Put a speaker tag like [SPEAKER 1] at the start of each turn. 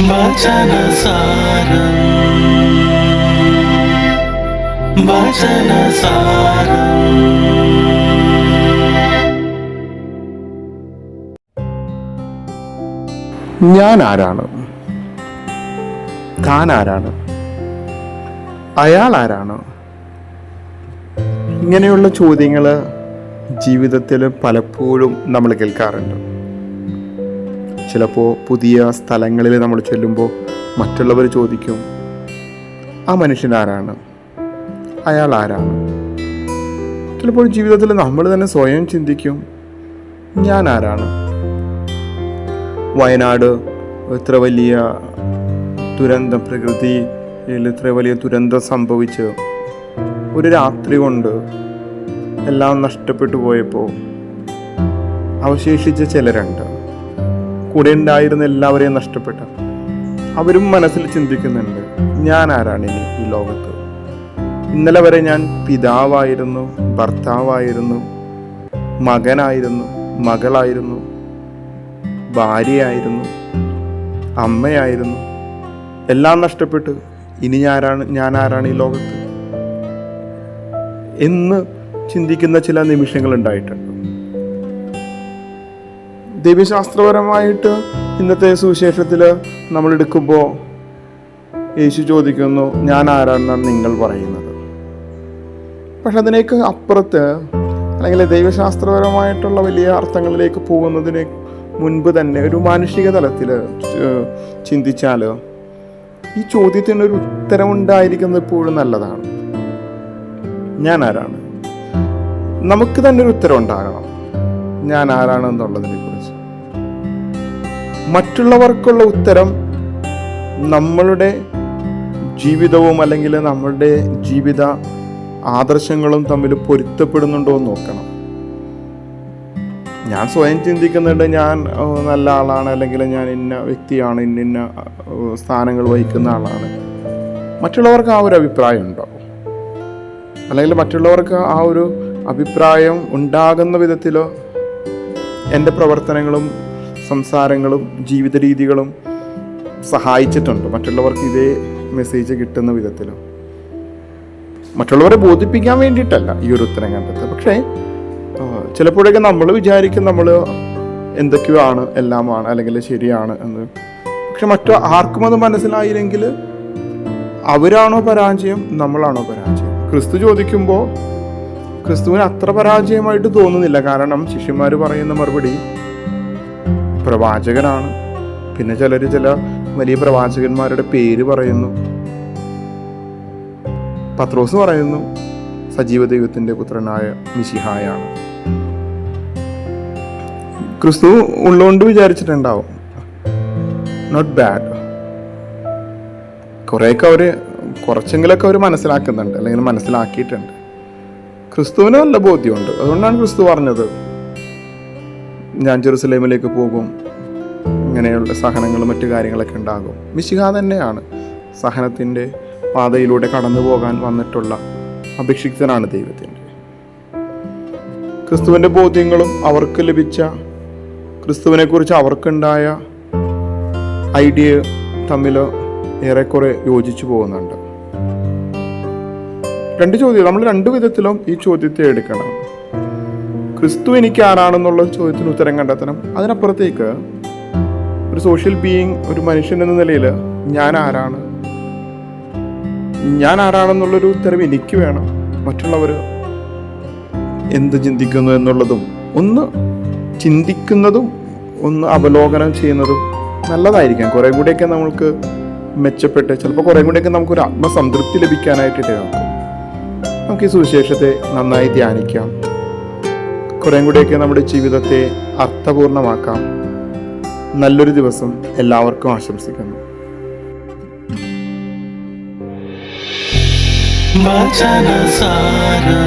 [SPEAKER 1] വചനസാരം വചനസാരം.
[SPEAKER 2] ഞാൻ ആരാണ്? താൻ ആരാണ്? അയാൾ ആരാണ്? ഇങ്ങനെയുള്ള ചോദ്യങ്ങൾ ജീവിതത്തിൽ പലപ്പോഴും നമ്മൾ കേൾക്കാറുണ്ട്. ചിലപ്പോൾ പുതിയ സ്ഥലങ്ങളിൽ നമ്മൾ ചെല്ലുമ്പോൾ മറ്റുള്ളവർ ചോദിക്കും, ആ മനുഷ്യൻ ആരാണ്? അയാൾ ആരാണ്? ചിലപ്പോൾ ജീവിതത്തിൽ നമ്മൾ തന്നെ സ്വയം ചിന്തിക്കും, ഞാൻ ആരാണ്? വയനാട് ഇത്ര വലിയ ദുരന്തം, പ്രകൃതിയിൽ ഇത്ര വലിയ ദുരന്തം സംഭവിച്ച് ഒരു രാത്രി കൊണ്ട് എല്ലാം നഷ്ടപ്പെട്ടു പോയപ്പോൾ അവശേഷിച്ച ചിലരുണ്ട്. കൂടെ ഉണ്ടായിരുന്ന എല്ലാവരെയും നഷ്ടപ്പെട്ട അവരും മനസ്സിൽ ചിന്തിക്കുന്നുണ്ട്, ഞാൻ ആരാണ് ഇനി ഈ ലോകത്ത്? ഇന്നലെ വരെ ഞാൻ പിതാവായിരുന്നു, ഭർത്താവായിരുന്നു, മകനായിരുന്നു, മകളായിരുന്നു, ഭാര്യയായിരുന്നു, അമ്മയായിരുന്നു. എല്ലാം നഷ്ടപ്പെട്ട് ഇനി ഞാൻ ആരാണ് ഈ ലോകത്ത് എന്ന് ചിന്തിക്കുന്ന ചില നിമിഷങ്ങൾ ഉണ്ടായിട്ടുണ്ട്. ദൈവശാസ്ത്രപരമായിട്ട് ഇന്നത്തെ സുവിശേഷത്തിൽ നമ്മൾ എടുക്കുമ്പോൾ യേശു ചോദിക്കുന്നു, ഞാൻ ആരാണെന്നാണ് നിങ്ങൾ പറയുന്നത്? പക്ഷെ അതിനേക്ക് അപ്പുറത്ത്, അല്ലെങ്കിൽ ദൈവശാസ്ത്രപരമായിട്ടുള്ള വലിയ അർത്ഥങ്ങളിലേക്ക് പോകുന്നതിന് മുൻപ് തന്നെ ഒരു മാനുഷിക തലത്തിൽ ചിന്തിച്ചാൽ ഈ ചോദ്യത്തിനൊരു ഉത്തരം ഉണ്ടായിരിക്കുന്നത് എപ്പോഴും നല്ലതാണ്. ഞാൻ ആരാണ്? നമുക്ക് തന്നെ ഒരു ഉത്തരം ഉണ്ടാകണം, ഞാൻ ആരാണെന്നുള്ളതിനെ കുറിച്ച്. മറ്റുള്ളവർക്കുള്ള ഉത്തരം നമ്മളുടെ ജീവിതവും അല്ലെങ്കിൽ നമ്മളുടെ ജീവിത ആദർശങ്ങളും തമ്മിൽ പൊരുത്തപ്പെടുന്നുണ്ടോ എന്ന് നോക്കണം. ഞാൻ സ്വയം ചിന്തിക്കുന്നുണ്ട്, ഞാൻ നല്ല ആളാണ്, അല്ലെങ്കിൽ ഞാൻ ഇന്ന വ്യക്തിയാണ്, ഇന്ന സ്ഥാനങ്ങൾ വഹിക്കുന്ന ആളാണ്. മറ്റുള്ളവർക്ക് ആ ഒരു അഭിപ്രായം ഉണ്ടാവും, അല്ലെങ്കിൽ മറ്റുള്ളവർക്ക് ആ ഒരു അഭിപ്രായം ഉണ്ടാകുന്ന വിധത്തിലോ എൻ്റെ പ്രവർത്തനങ്ങളും സംസാരങ്ങളും ജീവിത രീതികളും സഹായിച്ചിട്ടുണ്ട്. മറ്റുള്ളവർക്ക് ഇതേ മെസ്സേജ് കിട്ടുന്ന വിധത്തിലോ, മറ്റുള്ളവരെ ബോധിപ്പിക്കാൻ വേണ്ടിയിട്ടല്ല ഈ ഒരു ഉത്തരം കണ്ടെത്തുക. പക്ഷേ ചിലപ്പോഴൊക്കെ നമ്മൾ വിചാരിക്കും നമ്മൾ എന്തൊക്കെയോ ആണ്, എല്ലാമാണ്, അല്ലെങ്കിൽ ശരിയാണ് എന്ന്. പക്ഷെ ആർക്കും അത് മനസ്സിലായില്ലെങ്കിൽ അവരാണോ പരാജയം, നമ്മളാണോ പരാജയം? ക്രിസ്തു ചോദിക്കുമ്പോൾ ക്രിസ്തുവിന് അത്ര പരാജയമായിട്ട് തോന്നുന്നില്ല. കാരണം ശിഷ്യന്മാർ പറയുന്ന മറുപടി പ്രവാചകനാണ്. പിന്നെ ചില വലിയ പ്രവാചകന്മാരുടെ പേര് പറയുന്നു. പത്രോസ് പറയുന്നു സജീവ ദൈവത്തിൻ്റെ പുത്രനായ മിശിഹായാണ്. ക്രിസ്തു ഉള്ളതുകൊണ്ട് വിചാരിച്ചിട്ടുണ്ടാവും, നോട്ട് ബാഡ്. കുറച്ചെങ്കിലൊക്കെ അവർ മനസ്സിലാക്കുന്നുണ്ട്, അല്ലെങ്കിൽ മനസ്സിലാക്കിയിട്ടുണ്ട്. ക്രിസ്തുവിന് നല്ല ബോധ്യമുണ്ട്. അതുകൊണ്ടാണ് ക്രിസ്തു പറഞ്ഞത്, ഞാൻ ജെറുസലേമിലേക്ക് പോകും, ഇങ്ങനെയുള്ള സഹനങ്ങളും മറ്റു കാര്യങ്ങളൊക്കെ ഉണ്ടാകും. മിശിഹാ തന്നെയാണ് സഹനത്തിൻ്റെ പാതയിലൂടെ കടന്നു പോകാൻ വന്നിട്ടുള്ള അഭിഷിക്തനാണ് ദൈവത്തിൻ്റെ. ക്രിസ്തുവിൻ്റെ ബോധ്യങ്ങളും അവർക്ക് ലഭിച്ച ക്രിസ്തുവിനെ കുറിച്ച് അവർക്കുണ്ടായ ഐഡിയ തമ്മിൽ ഏറെക്കുറെ യോജിച്ചു പോകുന്നുണ്ട്. നമ്മൾ രണ്ട് വിധത്തിലും ഈ ചോദ്യത്തെ എടുക്കണം. ക്രിസ്തു എനിക്ക് ആരാണെന്നുള്ള ചോദ്യത്തിന് ഉത്തരം കണ്ടെത്തണം. അതിനപ്പുറത്തേക്ക് ഒരു സോഷ്യൽ ബീയിങ്, ഒരു മനുഷ്യൻ എന്ന നിലയിൽ ഞാൻ ആരാണെന്നുള്ളൊരു ഉത്തരം എനിക്ക് വേണം. മറ്റുള്ളവർ എന്ത് ചിന്തിക്കുന്നു എന്നുള്ളതും ഒന്ന് ചിന്തിക്കുന്നതും ഒന്ന് അവലോകനം ചെയ്യുന്നതും നല്ലതായിരിക്കാം. കുറേ കൂടെയൊക്കെ നമ്മൾക്ക് മെച്ചപ്പെട്ട്, ചിലപ്പോൾ കുറേ കൂടെയൊക്കെ നമുക്കൊരു ആത്മസംതൃപ്തി ലഭിക്കാനായിട്ട് ഇടയാക്കും. നമുക്ക് ഈ സുവിശേഷത്തെ നന്നായി ധ്യാനിക്കാം. കുറേ കൂടെയൊക്കെ നമ്മുടെ ജീവിതത്തെ അർത്ഥപൂർണമാക്കാം. നല്ലൊരു ദിവസം എല്ലാവർക്കും ആശംസിക്കുന്നു.
[SPEAKER 1] വചനസാരം.